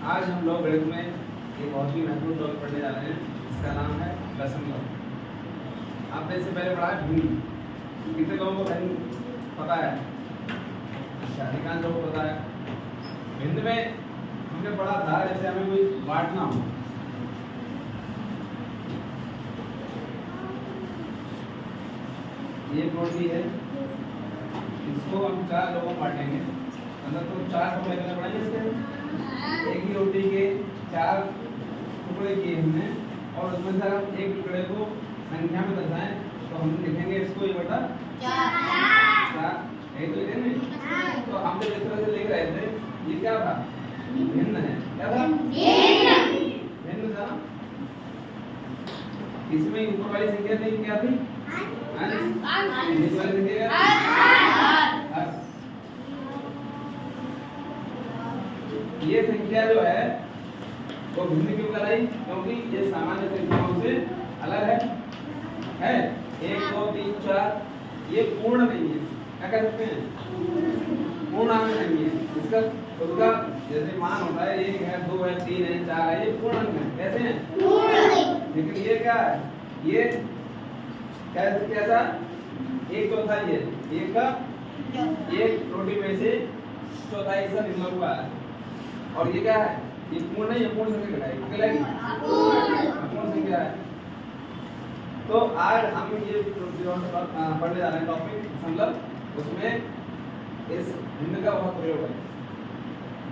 आज हम लोग गणित में एक बहुत ही महत्वपूर्ण टॉपिक पढ़ने जा रहे हैं। इसका नाम है दशमलव। आपने इससे पहले पढ़ा है भिन्न। कितने लोगों को भिन्न पता है? अच्छा, अधिकांश लोगों को पता है। भिन्न में हमने पढ़ा था जैसे हमें कोई बांटना हो, ये रोटी है, इसको हम 4 लोगों में बांटेंगे। मतलब तो 4 टुकड़े करने पड़ेंगे इसके। एक ही रोटी के 4 टुकड़े किए हमने और उसमें से हम एक टुकड़े को संख्या में दर्शाएं तो हम लिखेंगे इसको ये बटा 4। यही तो लिखेंगे। तो हम जब इस तरह से लिख रहे थे ये क्या था? भिन्न है। क्या था? भिन्न था। इसमें ऊपर वाली संख्या थी क्या थी? नीचे वाली संख्या क्या? ये संख्या जो है वो भिन्न क्यों कहलाई? क्योंकि ये सामान्य संख्याओं से अलग है 1 2 3 4। ये पूर्ण नहीं है। क्या कह सकते हैं? पूर्णांक नहीं है। इसका उसका जैसे मान होता है 1 है 2 है 3 है 4 है, ये पूर्णांक है। कैसे हैं? पूर्ण। लेकिन ये क्या है? ये कैसा? 1/4 ये एक का एक रोटी में से चौथाई हिस्सा निकला हुआ है। और ये क्या है? ये पूर्ण नहीं है। पूर्ण संख्या कहलाएगी। पूर्ण संख्या है। तो आज हम ये पढ़ने जा रहे हैं टॉपिक दशमलव। उसमें इस भिन्न का बहुत प्रयोग है।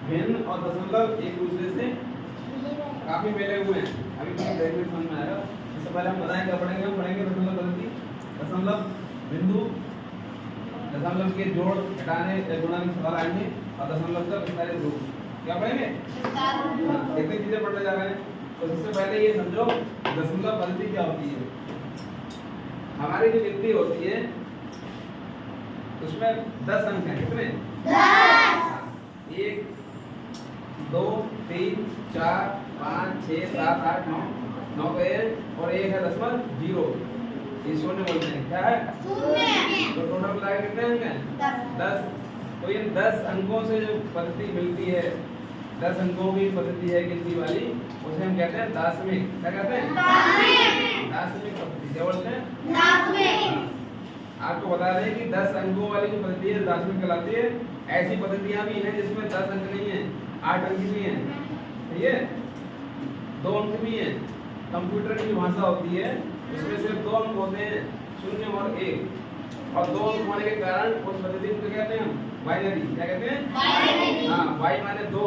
भिन्न और दशमलव एक दूसरे से काफी मिले हुए हैं। अभी देखने समझ में आएगा। इससे पहले हम बताएं क्या पढ़ेंगे। हम पढ़ेंगे दशमलव पद्धति, दशमलव बिंदु, दशमलव के जोड़ घटाने गुणा में सवाल आएंगे और दशमलव का विस्तारित रूप। क्या पढ़ेंगे? कितनी चीजें पढ़ने जा रहे हैं। तो सबसे पहले ये समझो दशमलव पद्धति क्या होती है। हमारी जो गिनती होती है उसमें 10 अंक हैं। कितने? 10। 1 2 3 4 5 6 7 8 9 पे और 1 है 0। ये शून्य बोलते हैं। क्या है? शून्य। तो टोटल मिला के कितने अंक हैं? 10। तो ये 10 अंकों से जो पद्धति मिलती है, 10 अंकों की पद्धति है गिनती वाली, उसे हम कहते हैं दार्शनिक। क्या कहते हैं? दार्शनिक पद्धति। क्या बोलते हैं? दार्शनिक। आपको बता दें कि 10 अंकों वाली जो पद्धति है दार्शनिक कहलाती है। ऐसी पद्धतियां भी हैं जिसमें 10 अंक नहीं है, 8 अंक भी हैं। ठीक है? 2 अंक भी हैं। कंप्यूटर की भाषा होती है उसमें सिर्फ 2 अंक होते हैं, 0 और 1। और 2 अंक होने के कारण उस पद्धति को क्या कहते हैं? हम बाइनरी। क्या कहते हैं? बाइनरी। हाँ, बाई माने 2,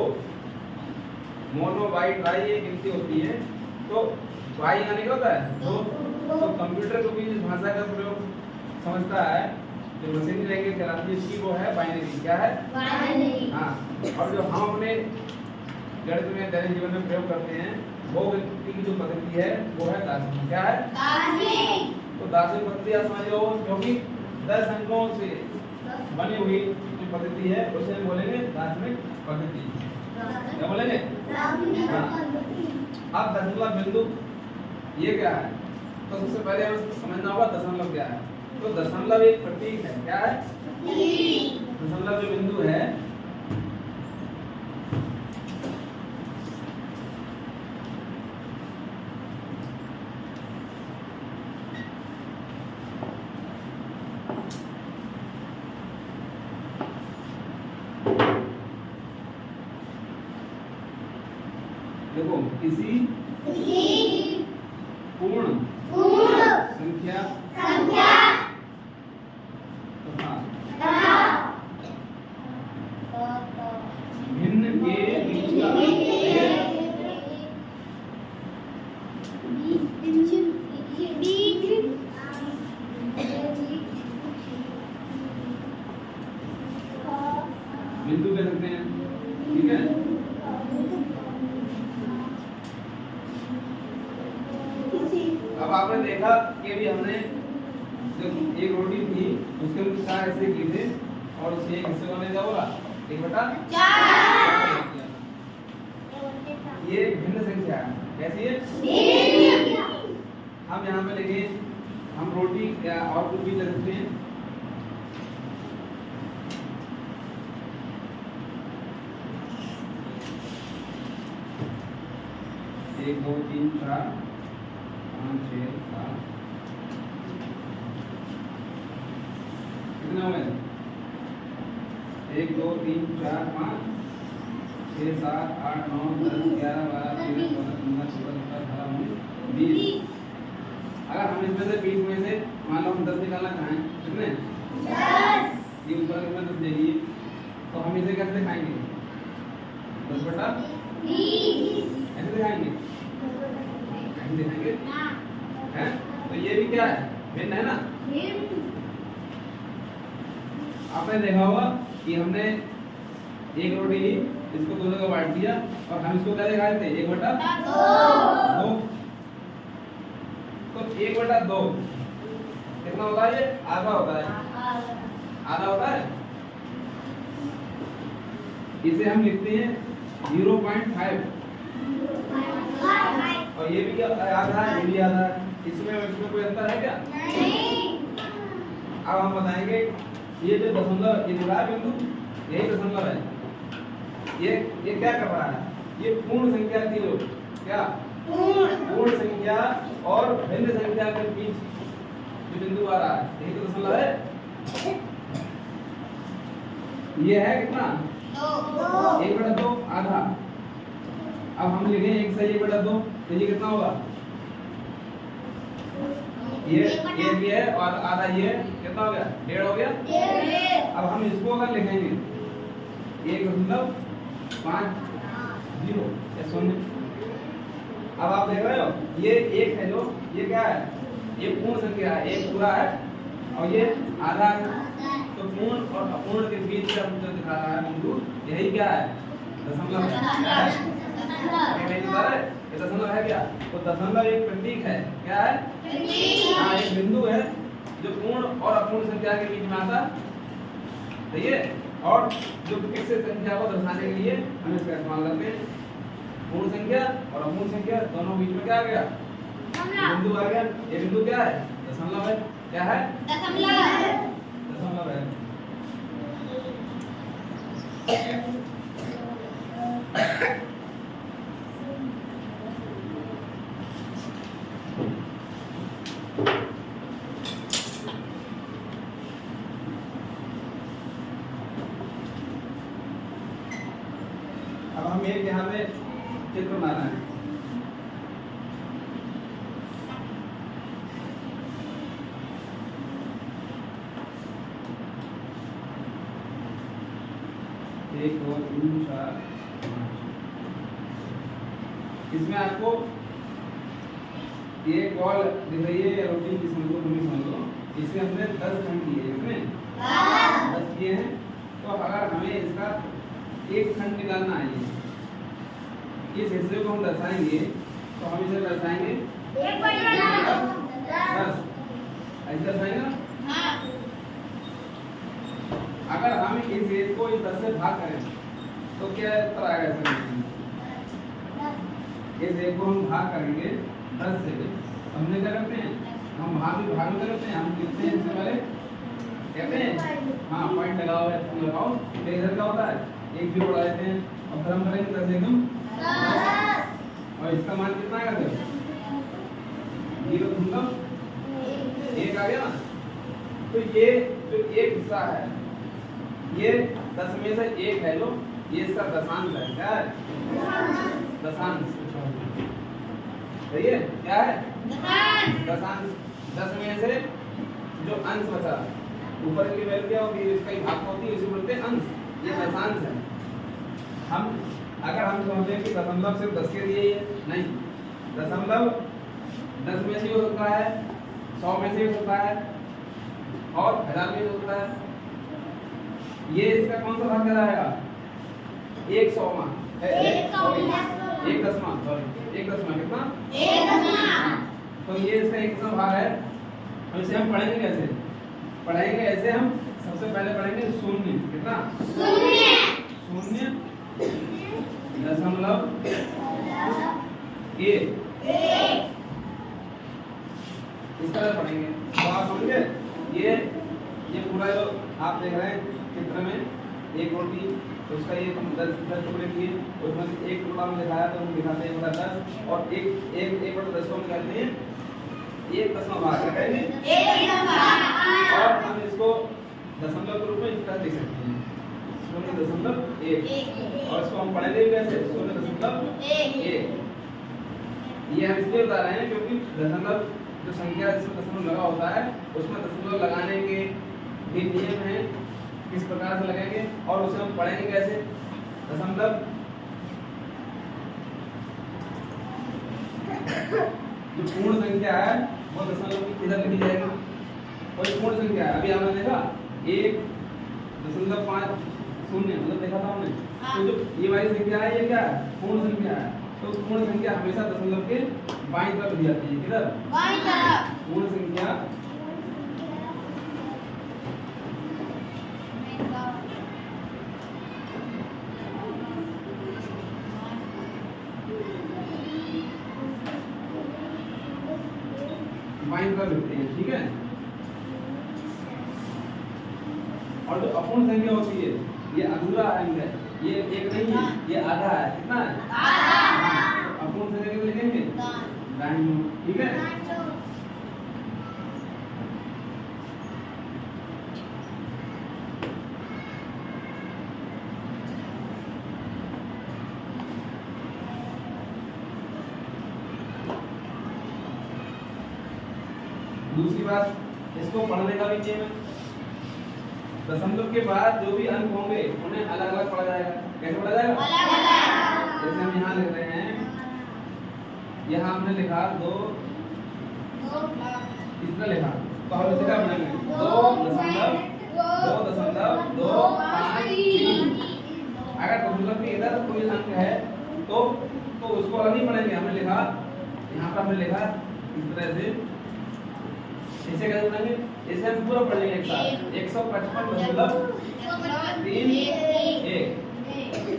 मोनो बाई ट्राई ये गिनती होती है। तो बाई यानी क्या होता है? 2। तो कंप्यूटर को भी इस भाषा का प्रयोग समझता है, जो मशीनी लैंग्वेज कहलाती है इसकी, वो है बाइनरी। क्या है? बाइनरी। हाँ, और जो हम अपने गणित में दैनिक जीवन में प्रयोग करते हैं वो गिनती की जो पद्धति है वो है दार्शनिक। क्या है? दार्शनिक। तो दार्शनिक पद्धति आप समझ लो, क्योंकि 10 अंकों से बनी हुई जो पद्धति है उसे हम बोलेंगे दार्शनिक पद्धति। क्या बोलेंगे? अब दशमलव बिंदु ये क्या है? तो सबसे पहले हमें समझना होगा दशमलव क्या है। तो दशमलव एक प्रतीक है। क्या है? दशमलव जो बिंदु है देखो, किसी पूर्ण संख्या भिन्न के बीच का बिंदु कह सकते हैं। ठीक है? अब आपने देखा कि भी हमने जब एक रोटी थी उसके हम 4 हिस्से किए थे और उसे एक हिस्से को हमने क्या बोला? 1/4। ये भिन्न संख्या है। कैसी है? हम यहाँ पे लिखे, हम रोटी और कुछ भी लिख सकते हैं। 1 2 3 4 5 6 7 कितने हो गए? 1 2 3 4 5 6 7 8 9 10 11 12 13 14 15 16 17 18 19 20। अगर हम इसमें से 20 में से मान लो हम 10 निकालना चाहें, कितने? 10। ये ऊपर में 10 देगी, तो हम इसे कैसे दिखाएंगे? 10 बटा 20 ऐसे दिखाएंगे? ऐसे दिखाएंगे हैं? तो ये भी क्या है? भिन्न है ना? आपने देखा होगा कि हमने एक रोटी ली, इसको दोनों का बांट दिया और हम इसको क्या दिखाए थे? 1 बटा 2। तो 1 बटा 2 कितना होता है? ये आधा होता है। आधा होता है। इसे हम लिखते हैं 0.5 और ये भी क्या आधा है? ये भी आधा है। इसमें कोई अंतर है क्या? नहीं। अब हम बताएंगे ये जो दशमलव ये जुड़ा बिंदु, यही दशमलव है। ये क्या कर रहा है? ये पूर्ण संख्या की जो क्या पूर्ण संख्या और भिन्न संख्या के बीच जो बिंदु आ रहा है, यही तो दशमलव है। ये है कितना? 1 बटा 2 आधा। अब हम लिखें 1 से 1 बटा 2, तो ये कितना होगा? ये भी है और आधा ये कितना हो गया? 1.5 हो गया। अब हम इसको अगर लिखेंगे 1.50 या 0। अब आप देख रहे हो ये 1 है, जो ये क्या है? ये पूर्ण संख्या है, 1 पूरा है और ये आधा है। तो पूर्ण और अपूर्ण के बीच का जो दिखा रहा है बिंदु, यही क्या है? दशमलव है। ये दशमलव है क्या? तो दशमलव एक प्रतीक है। क्या है? हाँ, एक बिंदु है जो पूर्ण और अपूर्ण संख्या के बीच में आता है। सही है। और जो फिक्स संख्या को दर्शाने के लिए हम इसका इस्तेमाल करते हैं। पूर्ण संख्या और अपूर्ण संख्या दोनों बीच में क्या आ गया? बिंदु आ गया। ये बिंदु क्या है? दशमलव है। क्या है? दशमलव है। अब हम एक यहाँ पे चित्र बनाना है। एक दो तीन चार, इसमें आपको ये बॉल दिख रही है या रोटी की समझ लो, तुम ही समझ लो। इसमें हमने 10 खंड किए, इसमें 10 किए हैं। तो अगर हमें इसका एक खंड निकालना है, इस हिस्से को हम दर्शाएंगे, तो हम इसे दर्शाएंगे 10 ऐसे दर्शाएंगे ना। अगर हम इस एक को इस 10 से भाग करें तो क्या उत्तर आएगा? इस एक को हम भाग करेंगे 10 से, हमने क्या करते हैं? हम भाग में करते हैं, हम लिखते हैं इससे पहले कहते हैं हाँ पॉइंट लगाओ या तुम लगाओ। तो इधर क्या होता है? एक भी बढ़ा देते हैं और फिर हम करेंगे 10 एकदम 10 और इसका मान कितना आएगा? 0 मतलब 1 आ गया ना। तो ये जो एक हिस्सा है, ये 10 में से 1 है, जो ये इसका दशांश है। क्या है? दशांश। सही है। क्या है? दशांश। 10 में से जो अंश बचा, ऊपर की वैल्यू क्या होगी? इसका ही भाग होती है, इसे बोलते हैं अंश। ये दशांश है। हम अगर हम समझें कि दशमलव सिर्फ 10 के लिए ही है, नहीं, दशमलव 10 में से हो सकता है, 100 में से हो सकता है और 1000 में हो सकता है। ये इसका कौन सा भाग कहलाएगा? 1/100वां, 1/10वां, सॉरी 1/10वां। कितना? 1/10वां। तो ये इसका 1/10वां भाग है। तो इसे हम पढ़ेंगे कैसे? पढ़ेंगे ऐसे, हम सबसे पहले पढ़ेंगे शून्य। कितना? शून्य दशमलव 1 इस तरह पढ़ेंगे। तो आप समझे? ये पूरा जो आप देख रहे हैं चित्र में, एक रोटी तो उसका ये हम 10 टुकड़े किए, उसमें से एक टुकड़ा में दिखाया तो हम दिखाते हैं 10 और एक बटा 10 को निकालते हैं 1.8 क्या कहेंगे 1.8 और हम इसको दशमलव के रूप में इस तरह लिख सकते हैं 0.1 और इसको हम पढ़ेंगे कैसे 0.1 ये हम इसलिए बता रहे हैं क्योंकि दशमलव जो संख्या जिसमें दशमलव लगा होता है उसमें दशमलव लगाने के भी नियम हैं, किस प्रकार से लगेंगे और उसे हम पढ़ेंगे कैसे। दशमलव जो पूर्ण संख्या है वो दशमलव की इधर लिखी जाएगी, कोई पूर्ण संख्या है अभी हमने देखा 1.50 मतलब देखा था हमने, तो जो ये वाली संख्या है ये क्या है पूर्ण संख्या है, तो पूर्ण संख्या हमेशा दशमलव के बाईं तरफ लिखी जाती है, किधर बाईं तरफ पूर्ण संख्या बाईं तरफ लिखते हैं, ठीक है। और जो अपूर्ण संख्या होती है ये अधूरा अंक है, ये एक नहीं है ये आधा है, कितना है आधा। अपूर्ण संख्या कितने लिखेंगे दाहिनी, ठीक है। दूसरी बात इसको पढ़ने का भी नियम है, दशमलव के बाद जो भी अंक होंगे उन्हें अलग अलग पढ़ा जाएगा। कैसे पढ़ा जाएगा अलग-अलग। जैसे हम यहाँ लिख रहे हैं, यहाँ हमने लिखा 2 कितना लिखा तो हम इसे क्या बनाएंगे 2.253। अगर दशमलव के इधर कोई अंक है तो उसको अलग नहीं पढ़ेंगे, हमने लिखा यहाँ पर हमने लिखा इस तरह से, इसे कैसे बनाएंगे इसे हम पूरा पढ़ लेंगे एक साथ 155.31,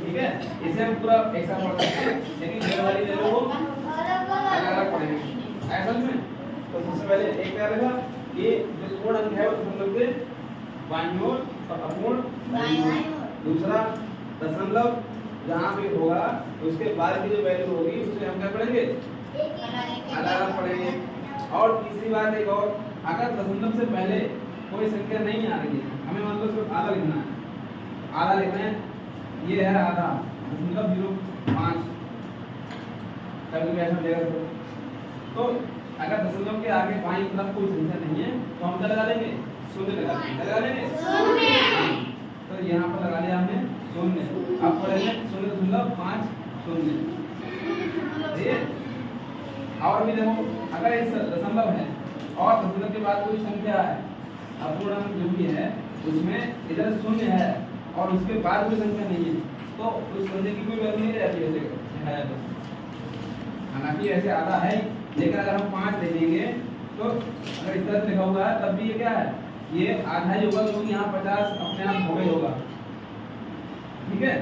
ठीक है। इसे हम पूरा एक साथ पढ़ सकते हैं, लेकिन ये वाली ले लो अलग-अलग पढ़ेंगे ऐसा में। तो सबसे पहले एक क्या रहेगा ये जो पूर्ण अंक है वो दशमलव के बाईं ओर और अपूर्ण दाईं ओर। दूसरा दशमलव जहाँ भी होगा उसके बाद की जो वैल्यू होगी उसे हम क्या पढ़ेंगे अलग-अलग पढ़ेंगे। और तीसरी बात एक और, अगर दशमलव से पहले कोई संख्या नहीं आ रही है, हमें मतलब सिर्फ आधा लिखना है, आधा लिखना है, ये है आधा 0.05 कभी ऐसा देगा तो अगर दशमलव के आगे बाईं तरफ कोई संख्या नहीं है तो हम क्या लगा लेंगे शून्य लगा लेंगे तो यहाँ पर लगा लिया हमने शून्य। अब पढ़ेंगे 0.50। और भी देखो अगर इस दशमलव है और दशमलव के बाद कोई संख्या है अपूर्ण अंक जो भी है उसमें इधर शून्य है और उसके बाद कोई संख्या नहीं है तो उस संख्या की कोई वैल्यू नहीं रहती है दिखाया तो। हालांकि ऐसे आधा है लेकिन अगर हम 5 ले लेंगे तो अगर इस तरह से लिखा हुआ है तब भी ये क्या है ये आधा ही होगा क्योंकि यहाँ 50 अपने आप हो गई होगा, ठीक है।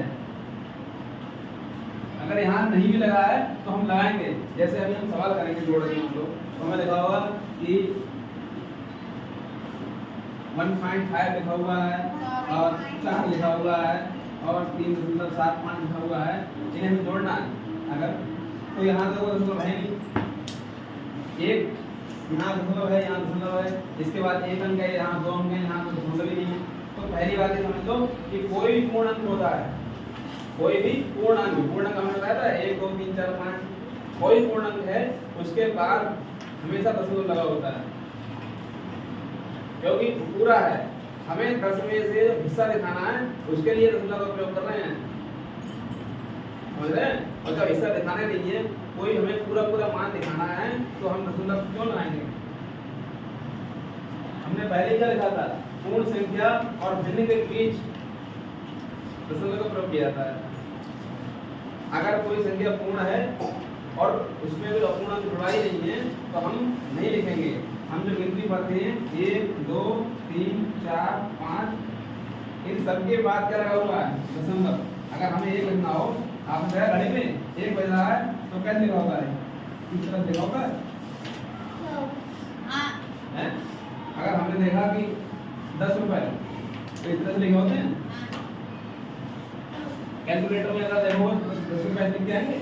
अगर यहाँ नहीं भी लगा है तो हम लगाएंगे, जैसे अभी हम सवाल करेंगे जोड़ के हम लोग तो हमें लिखा होगा कि 1.5 लिखा हुआ है और 4 लिखा हुआ है और 3.75 लिखा हुआ है, इन्हें हमें जोड़ना है। अगर तो यहाँ देखो दशमलव है नहीं, एक यहाँ दशमलव है यहाँ दशमलव है, इसके बाद एक अंक है यहाँ 2 अंक है यहाँ तो दशमलव ही नहीं है। तो पहली बात ये समझ लो कि कोई भी पूर्ण अंक होता है, कोई भी पूर्ण अंक हमने बताया था 1 2 3 4 5 कोई पूर्ण अंक है उसके बाद हमेशा दशमलव लगा होता है क्योंकि पूरा है, हमें 10 में से हिस्सा दिखाना है उसके लिए दशमलव का प्रयोग कर रहे हैं, समझ रहे हैं। और जब हिस्सा दिखाने नहीं है कोई हमें पूरा मान दिखाना है तो हम दशमलव क्यों लगाएंगे। हमने पहले क्या लिखा था पूर्ण संख्या और भिन्न के बीच दशमलव का प्रयोग किया जाता है। अगर कोई संख्या पूर्ण है और उसमें भी अपूर्ण अंक जुड़ा ही नहीं है तो हम नहीं लिखेंगे, हम जो गिनती पढ़ते हैं 1 2 3 4 5 इन सबके बाद क्या लगा हुआ है दशमलव। अगर हमें एक लिखना हो आपने कहा घड़ी में 1 बज रहा है तो कैसे लिखा होगा इस तरह लिखा होगा है। अगर हमने देखा कि 10 रुपए तो इस तरह से लिखे होते हैं कैलकुलेटर में अगर देखोगे तो 10 रुपए ऐसे लिख के आएंगे,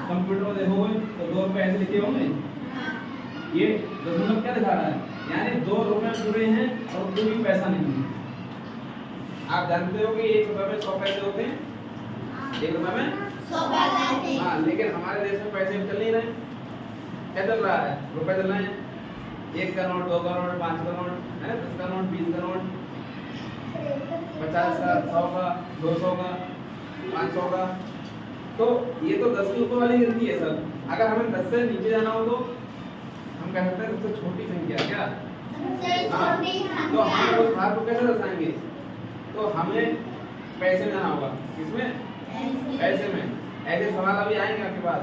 कंप्यूटर में देखोगे तो 2 रुपए ऐसे लिखे होंगे। ये दशमलव क्या दिखा रहा है, यानी 2 रुपए जुड़े हैं और कोई भी पैसा नहीं है। आप जानते हो कि 1 रुपए में 100 पैसे होते हैं, 1 रुपए में 100 पैसे। हाँ, लेकिन हमारे देश में पैसे चल नहीं रहे। क्या चल रहा है, रुपए चल रहे हैं। 1 का नोट, 2 का नोट, 5 का नोट, है 10 का नोट, 20 का नोट, 50 का, 100 का, 200 का, 500 का। तो ये तो 10 के ऊपर वाली गिनती है सर। अगर हमें 10 से नीचे जाना हो तो हम कह सकते हैं सबसे छोटी संख्या क्या, हाँ, तो हम उस भाग को कैसे दर्शाएंगे, तो हमें पैसे में जाना होगा। किसमें, पैसे में। ऐसे सवाल अभी आएंगे आपके पास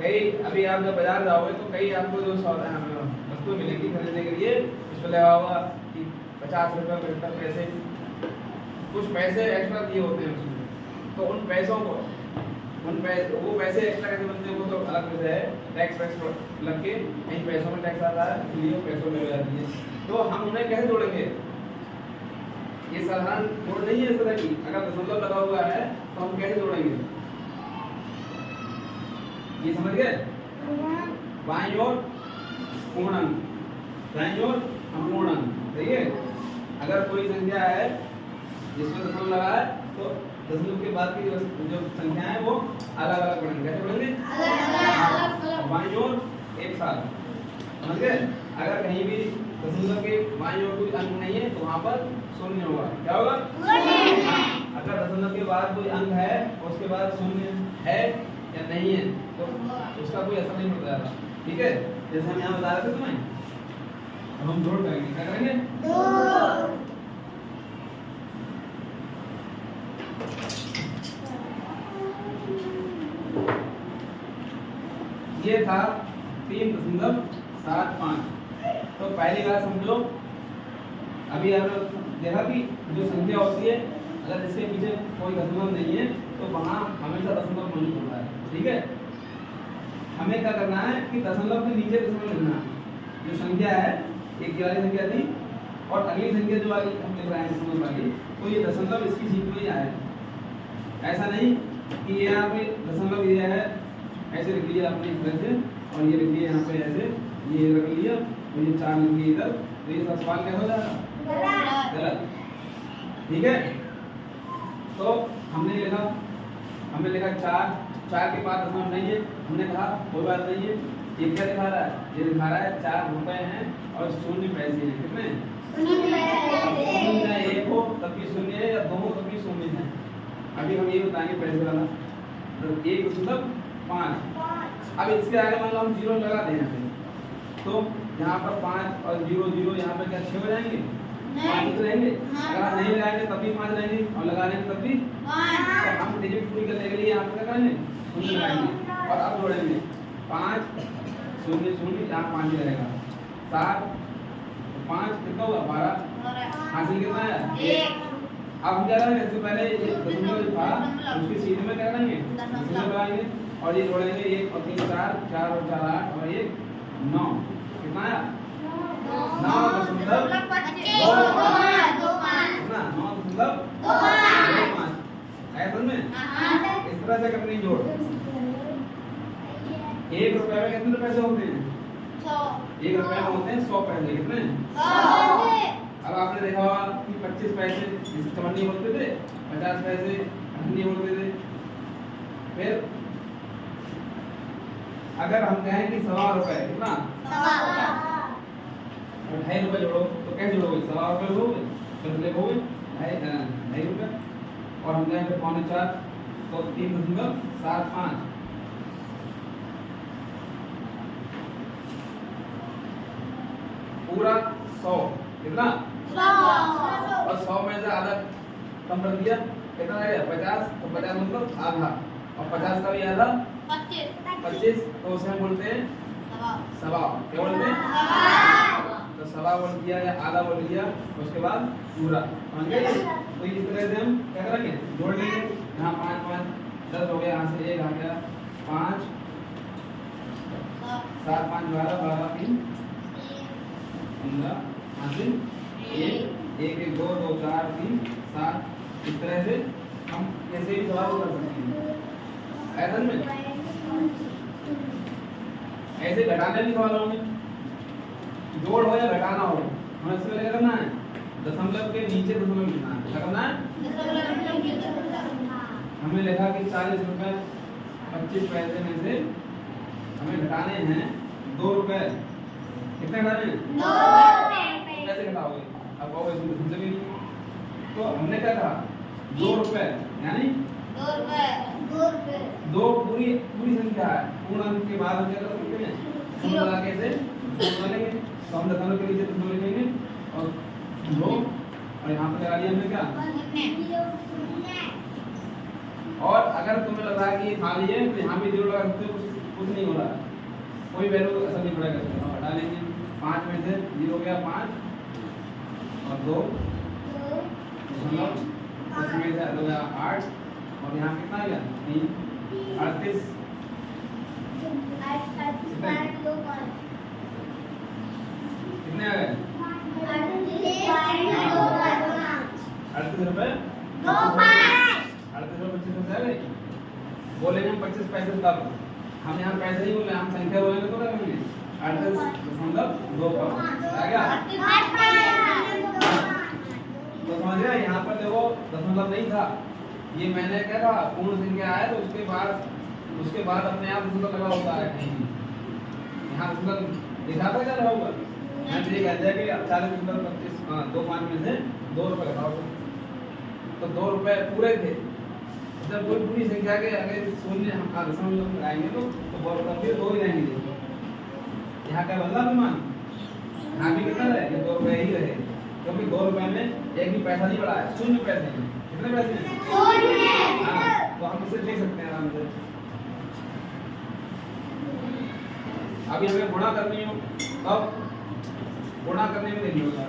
कई। अभी आप जब बाजार जाओगे तो कई आपको जो वस्तु मिलेगी खरीदने के लिए, उसमें लगा होगा कि 50 रुपये 75 पैसे, कुछ पैसे एक्स्ट्रा दिए होते हैं उसमें। तो उन पैसों को वो पैसे एक्स्ट्रा कैसे बनते हैं वो तो अलग विषय है। टैक्स लग के इन पैसों में टैक्स आता है, इसलिए पैसों में जाती है। तो हम उन्हें कैसे जोड़ेंगे, ये साधारण जोड़ नहीं है इस तरह की। अगर दशमलव लगा हुआ है तो हम कैसे जोड़ेंगे, ये समझ गए। बाईं ओर पूर्ण अंक, दाईं ओर अपूर्ण अंक, सही है। अगर कोई संख्या है जिसमें दशमलव लगा है तो दशमलव के बाद की जो संख्या है वो अलग अलग पढ़ेंगे। कैसे पढ़ेंगे, बाईं ओर एक साथ, समझ गए। अगर कहीं भी दशमलव के बाईं ओर कोई अंक नहीं है तो वहां पर शून्य होगा। क्या होगा, अगर दशमलव के बाद कोई अंक है और उसके बाद शून्य है या नहीं है तो उसका कोई असर नहीं होता है। ठीक है, जैसे हम यहाँ बता रहे थे तुम्हें। अब हम जोड़ करेंगे, क्या करेंगे, ये था 3.75। तो पहली बात समझो, अभी हमने देखा कि जो संख्या होती है अगर इसके पीछे कोई दशमलव नहीं है तो वहां हमेशा दशमलव मौजूद होता है। ठीक है, हमें क्या करना है कि दशमलव के नीचे दशमलव लिखना। जो संख्या है, एक वाली संख्या थी और अगली संख्या जो वाली हम लिख रहे हैं दशमलव वाली, तो ये दशमलव इसकी सीट में ही आए। ऐसा नहीं कि यहाँ पे दशमलव दिया है ऐसे लिख लिया अपने तरह से और ये लिख लिया यहाँ पे ऐसे, ये रख लिया और ये 4 लिख लिया इधर, तो ये सब सवाल क्या हो जाएगा, गलत। ठीक है, तो हमने लिखा 4 के बाद दशमलव नहीं है। हमने कहा कोई बात नहीं है। ये क्या दिखा रहा है, ये दिखा रहा है 4 रुपए हैं और 0 पैसे हैं। कितने, 1 हो तब भी 0 है या 2 हो तब भी 0 है। अभी हम ये बताएंगे पैसे वाला, तो 1.5। अब इसके आगे मान लो हम 0 लगा दें तो यहाँ पर 5 और 0 0 यहाँ पर क्या 6 हो जाएंगे, 5 रहेंगे। अगर नहीं लगाएंगे तब भी 5 रहेंगे और लगा लेंगे तब भी 5। तो हम डिजिट पूरी करने के लिए यहाँ पर क्या करेंगे, 0 लगाएंगे और अब जोड़ेंगे 5 0 0, यहाँ 5 रहेगा। 7 5 कितना होगा, 12। हासिल कितना है, 1। अब हम क्या करेंगे, इससे पहले ये दशमलव था उसकी सीध में क्या करेंगे, दशमलव लगाएंगे और ये जोड़ेंगे 1 और 3 4, 4 और 4 8 और 1 9। कितना आया, 9.25 कितना, 9.25 आया समझ में। इस तरह से करनी जोड़। 1 रुपए में कितने पैसे होते हैं, 1 रुपए में होते हैं 100 पैसे। कितने, 100। अब आपने देखा होगा कि 25 पैसे जिसे चवन्नी बोलते थे, 50 पैसे अठन्नी बोलते थे। फिर अगर हम कहें कि 1.25 रुपए, कितना, 2.5 रुपए जोड़ो तो कैसे जोड़ोगे, 1.25 रुपए जोड़ोगे तो लिखोगे 2.5 रुपए और हम कहें फिर 4.25 तो 3.75। पूरा 100 कितना, 100 और 100 में से आधा कम कर दिया, कितना रहेगा 50। तो 50 मतलब आधा और 50 का भी आधा 25, तो उसे बोलते हैं सवा। क्या बोलते हैं, तो सवा बोल दिया या आधा बोल दिया, उसके बाद पूरा। समझ गए। तो इस तरह से हम क्या करेंगे, जोड़ लेंगे। यहाँ 5 5 10 हो गया, यहाँ से 1 आ गया, 5 7 5 12 12 3 15 हासिल 1 1 1 2 2 4 3 7। इस तरह से हम ऐसे भी सवाल कर सकते हैं ऐसा में ऐसे घटाने भी सवाल होंगे जोड़ हो या घटाना हो हमें इसमें क्या करना है दशमलव के नीचे दशमलव लिखना है क्या करना है हमने लिखा कि 40 रुपए 25 पैसे में से हमें घटाने हैं 2 रुपए कितने घटाने हैं 2 कैसे घटाओगे अब कहोगे इसमें दशमलव भी नहीं तो हमने क्या कहा 2 रुपए यानी 2 पूरी पूरी संख्या है पूर्ण अंक के बाद हम क्या कर सकते हैं शून्य लगा के इसे दशमलव लेंगे तो हम दशमलव के नीचे दशमलव लिखेंगे और 2 और यहाँ पे लगा दिया हमने क्या और अगर तुम्हें लग रहा है कि खाली है तो यहाँ भी 0 लगा सकते हो कुछ नहीं हो रहा कोई वैल्यू असर नहीं पड़ेगा इसमें हटा लेंगे 5 में से 0 गया 5 और 2 दशमलव इसमें से हो गया 8 और यहाँ कितना आ गया 3 38 कितने आ गए 38 रुपए 38 रुपए 25 पैसे आ गए बोलेंगे हम 25 पैसे तब हम यहाँ पैसे नहीं बोले हम संख्या बोलेंगे तो क्या करेंगे 38.25 आ गया तो समझ गए यहाँ पर देखो दशमलव नहीं था ये मैंने क्या कहा पूर्ण संख्या है तो उसके बाद अपने आप दशमलव लगा होता है कहीं यहाँ दशमलव लिखा था क्या लगा होगा मैं तो ये कह दिया कि 40.25 2 5 में से 2 रुपए घटाओ तो 2 रुपए पूरे थे जब कोई पूरी संख्या के अगर शून्य हम दशमलव लगाएंगे तो फिर 2 ही रहेंगे यहाँ क्या बदला विमान यहाँ भी कितना रहे 2 रुपए ही रहे क्योंकि 2 रुपए में एक भी पैसा नहीं बढ़ा है 0 पैसे हैं कितने पैसे हैं 0 तो हम इसे देख सकते हैं आराम से अभी हमें गुणा करनी हो तब गुणा करने में देखिए होगा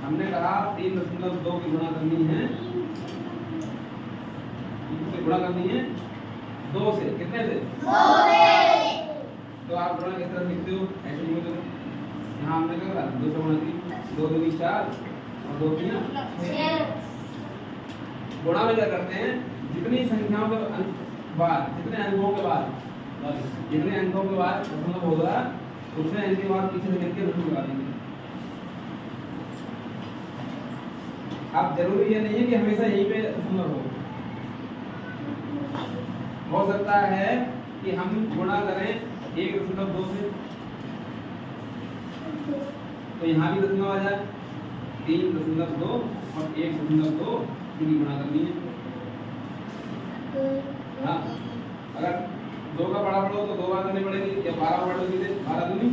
हमने कहा 3.2 की गुणा करनी है गुणा करनी है 2 से कितने से 2 से तो आप गुणा किस तरह लिखते हो ऐसे नहीं होते यहाँ हमने क्या करा 2 से गुणा की 2 दूनी 4 और 2 तीन 6 गुणा में क्या करते हैं जितनी संख्याओं के बाद जितने अंकों के बाद दशमलव होगा उतने अंक के बाद पीछे से लेके दशमलव लगा देंगे अब जरूरी ये नहीं है कि हमेशा यहीं पे दशमलव हो सकता है कि हम गुणा करें 1.2 से तो यहाँ भी दशमलव आ जाए 3.2 और 1.2 की गुणा करनी है हाँ अगर 2 का बड़ा पड़ो तो 2 बार करनी पड़ेगी या 12 पड़ो सीधे 12 दूनी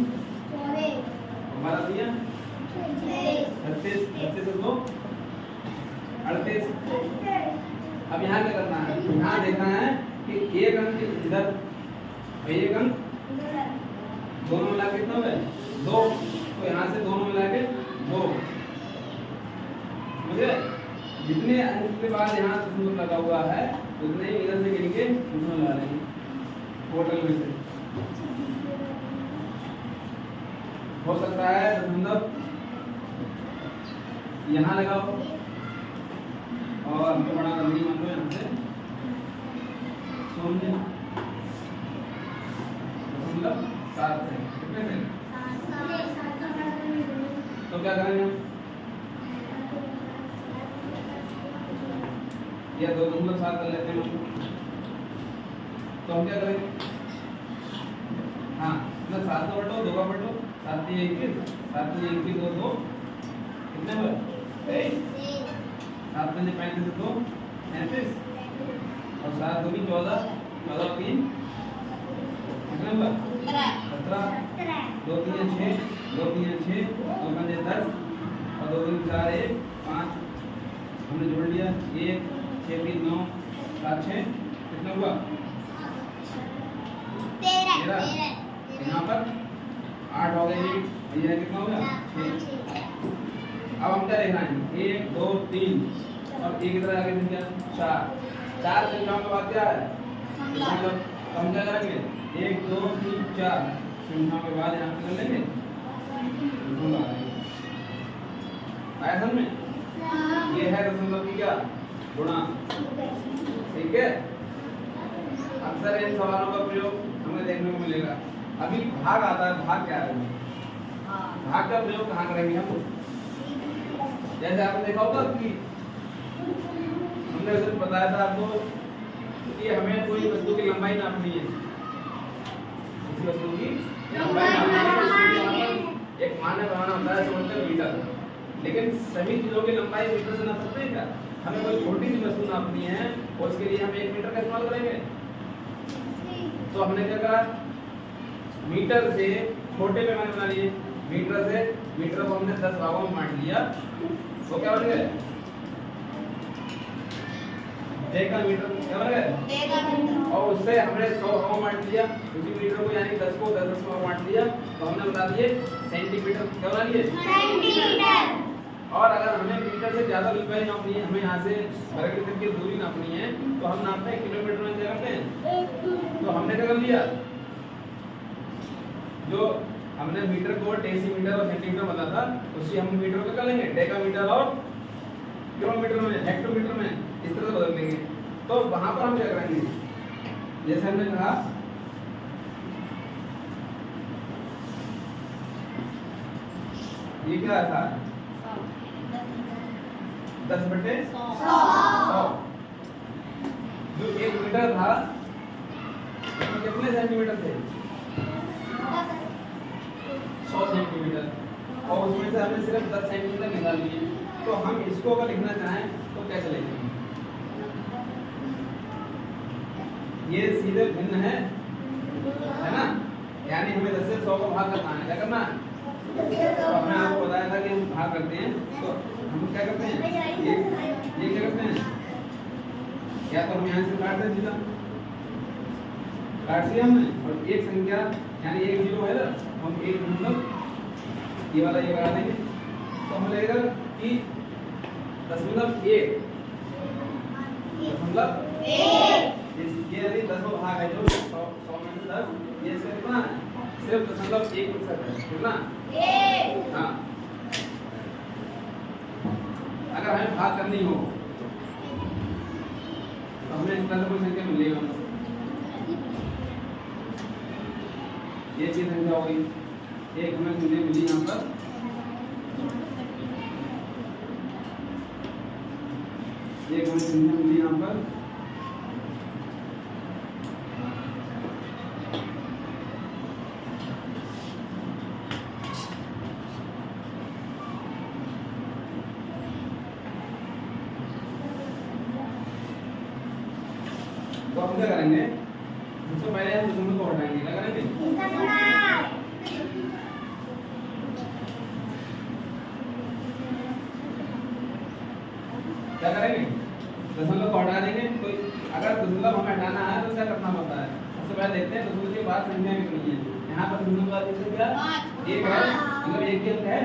12 दिया 36 से 2 38 अब यहाँ क्या करना है यहाँ देखना है कि एक अंक इधर एक अंक दोनों मिला के कितना है 2 तो यहाँ से दोनों मिला के 2 मुझे जितने अंक के बाद यहाँ दशमलव लगा हुआ है उतने ही इधर से गिन के दशमलव लगा लेंगे टोटल में से हो सकता है दशमलव यहाँ लगाओ और हमको बड़ा करनी मान लो यहाँ से 0.7 से कितने से तो क्या करेंगे या 2.7 कर लेते हैं तो हम क्या करेंगे हाँ ना 7 को बटो 2 का बटो 7 3 21 7 3 21 2 2 कितने हुए 23 7 5 35 2 35 और 7 2 14 14 3 कितने हुआ 17 2 3 6 2 3 6 2 5 10 और 2 3 4 1 5 हमने जोड़ लिया 1 6 3 9 7 6 कितना हुआ 13 यहाँ पर 8 हो गए ये कितना हो गया 6 अब हम क्या देखना है 1 2 3 और एक इधर आगे संख्या 4 संख्याओं के बाद क्या है मतलब हम क्या करेंगे 1 2 3 4 संख्याओं के बाद यहाँ कर लेंगे आया समझ में ये है दशमलव की क्या गुणा, ठीक है। अक्सर इन सवालों का प्रयोग हमें देखने को मिलेगा। अभी भाग आता है, भाग क्या है? भाग का प्रयोग कहाँ करेंगे हम? जैसे आपने देखा होगा कि हमने उसे बताया था आपको कि हमें कोई वस्तु की लंबाई नापनी है, किसी वस्तु की लंबाई नापनी है, एक मानक बनाना होता है, बोलते हैं मीटर। लेकिन सभी चीजों की लंबाई मीटर से नाप सकते हैं क्या? हमें कोई छोटी सी वस्तु नापनी है और उसके लिए हम 1 मीटर का इस्तेमाल करेंगे। तो हमने क्या करा, मीटर से छोटे पैमाने बना लिए, मीटर को हमने 10 भागों में बांट लिया, तो क्या बन गए? डेकामीटर। क्या बन गए? डेकामीटर। और उससे हमने 100 भागों में बांट लिया, उसी मीटर को यानी 10 को 10 भागों में बांट लिया, तो हमने बता दिए सेंटीमीटर। क्या बना लिए? सेंटीमीटर। और अगर हमें मीटर से ज्यादा लंबाई नापनी है, हमें यहाँ से वर्ग मीटर की दूरी नापनी है, तो हम नापते हैं किलोमीटर में, क्या करते हैं? तो हमने क्या कर लिया, जो हमने मीटर को डेसीमीटर और सेंटीमीटर बता था, उसी हम मीटर को कर लेंगे डेकामीटर और किलोमीटर में, हेक्टोमीटर में, इस तरह से बदल लेंगे। तो वहां पर हम क्या करेंगे, जैसे हमने कहा ये क्या था, 10/100। जो 1 मीटर था उसमें कितने सेंटीमीटर थे? 100 सेंटीमीटर, और उसमें से हमने सिर्फ 10 सेंटीमीटर निकाल लिए। तो हम इसको अगर लिखना चाहें तो कैसे लिखेंगे? ये सीधे भिन्न है ना, यानी हमें 10 से 100 को भाग करना है। क्या करना है? तो हमने आपको बताया था कि हम भाग करते हैं, तो हम क्या करते हैं, ये क्या करते हैं, या तो हम यहाँ से काट दें, सीधा काट दिया हमने, और एक संख्या यानी 1 0 है ना, हम 1 मतलब ये वाला ये लगा देंगे, तो हमें लगेगा कि 0.1 ये यदि 10 भाग है, जो 100 में से 10, ये कितना है? सिर्फ 0.1% है, कितना? हाँ, अगर हमें भाग करनी हो तो हमें इस तरह से कोई संख्या मिलेगा, ये चीज संख्या होगी, एक हमें संख्या मिली यहाँ पर, एक हमें संख्या मिली यहाँ पर, तो हम क्या करेंगे, सबसे पहले हम दशमलव को हटाएंगे। क्या करेंगे? क्या करेंगे? दशमलव को हटा देंगे। तो अगर दशमलव हमें हटाना है तो क्या करना होता है? सबसे पहले देखते हैं दशमलव के बाद संख्या कितनी है। यहाँ पर दशमलव का क्या? 1 है, मतलब 1 अंक है,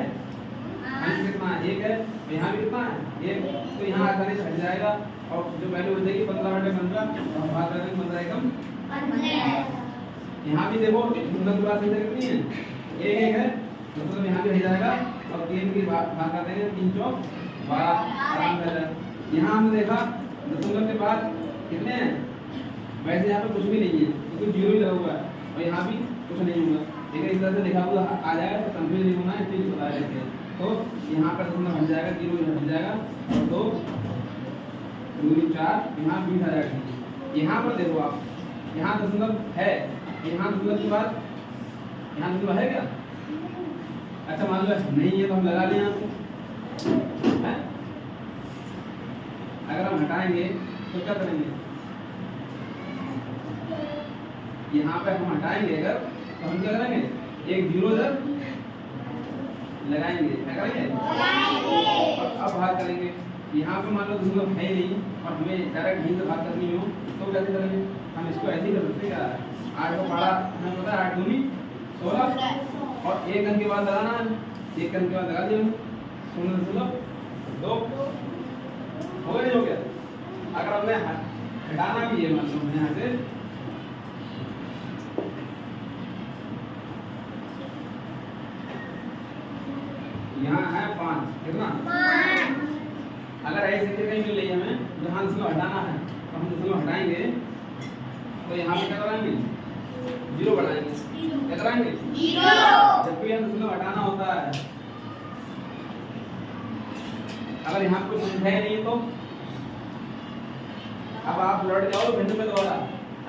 कितना 1 है, तो यहाँ भी कितना है 1, तो यहाँ आसानी से हट जाएगा, और जो वैल्यू हो जाएगी 15/15, तो हम भाग करेंगे 15 एकम 15। यहाँ भी देखो दशमलव के बाद संख्या कितनी है? 1 है, मतलब यहाँ भी हट जाएगा, और 3 की भाग कर देंगे, 3 चौक 12। यहाँ हमने देखा दशमलव के बाद कितने हैं, वैसे यहाँ पे कुछ भी नहीं है, क्योंकि 0 ही लगा हुआ है, और यहाँ भी कुछ नहीं होगा, लेकिन इस तरह से लिखा हुआ आ जाएगा तो कंफ्यूज नहीं होना है, इसलिए बता देते हैं। तो यहाँ पर दशमलव हट जाएगा, 0 हट जाएगा, और 2 2 4, यहाँ 20 आ जाएगा। यहाँ पर देखो आप, यहाँ दशमलव है, यहाँ दशमलव के बाद यहाँ दशमलव है क्या? अच्छा मान लो नहीं है तो हम लगा लें यहाँ पे, अगर हम हटाएंगे तो क्या करेंगे, यहाँ पे हम हटाएंगे अगर, तो हम क्या करेंगे, 1 0 इधर लगाएंगे, क्या करेंगे, और अब भाग करेंगे। यहाँ पे मान लो दशमलव है नहीं और हमें डायरेक्ट यहीं से भाग करनी हो, तो कैसे करेंगे? हम इसको ऐसे ही कर सकते हैं यार, 8 को पढ़ा हमें पता है, 8 दूनी 16, और 1 अंक के बाद लगाना है, 1 अंक के बाद लगा दिया 0.2 हो गया, हो गया। अगर हमने हटाना भी है, मतलब यहाँ से यहाँ है 5, कितना 5, अगर ऐसी संख्या नहीं मिल रही हमें यहाँ दशमलव हटाना है तो हम दशमलव हटाएंगे तो यहाँ पे क्या कराएंगे 0 बनाएंगे क्या कराएंगे 0 जब भी हम दशमलव हटाना होता है अगर यहाँ कोई संख्या ही नहीं है तो अब आप लौट जाओ भिन्न में दोबारा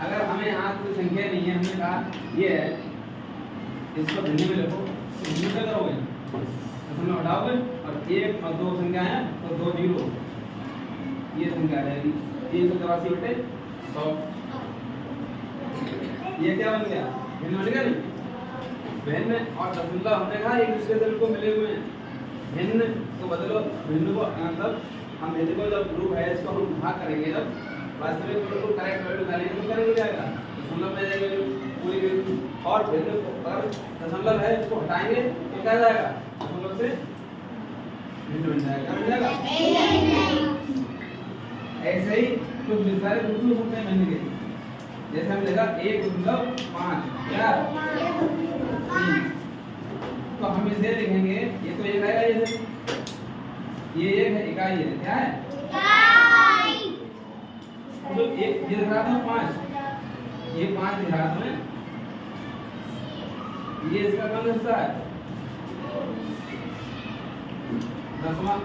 अगर हमें यहाँ कोई संख्या नहीं है हमने कहा ये है इसको भिन्न में लिखो तो भिन्न क्या करोगे दशमलव हटाओगे और 1 और 2 संख्या है तो 2 0 ये संख्या आ जाएगी 384/100 ये क्या बन गया भिन्न बन गया नहीं भिन्न और दशमलव हमने कहा एक दूसरे से बिल्कुल मिले हुए हैं भिन्न को बदलो भिन्न को मतलब हम भिन्न को जब ग्रुप है इसको हम भाग करेंगे जब वास्तविक बिल्कुल करेक्ट वैल्यू डालेंगे तो करेंगे जाएगा दशमलव में जाएगा पूरी वैल्यू और भिन्न को अगर दशमलव है इसको हटाएंगे तो क्या जाएगा दशमलव से भिन्न बन जाएगा बन जाएगा ऐसे ही कुछ विस्तारित रूप में होते हैं भिन्न के जैसे हम लिखा 1.5 क्या तो हम इसे लिखेंगे ये तो एक है ये एक है इकाई है क्या है इकाई तो एक ये दिखा था 5 ये 5 दिखा था मैं ये इसका कौन हिस्सा है 10वां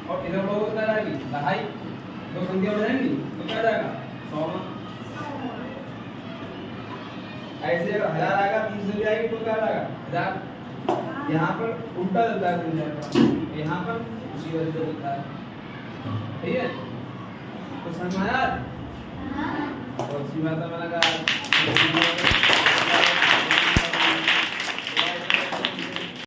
और इधर को कितना जाएगी 2.5 दो संख्या हो जाएंगी तो क्या जाएगा 100वां ऐसे अगर 1000 आएगा 300 भी आएगी तो क्या जाएगा 1000 यहाँ पर उल्टा चलता है संख्या यहाँ पर उसी वजह से चलता है ठीक है तो समझ में आया और अच्छी बात है मैंने कहा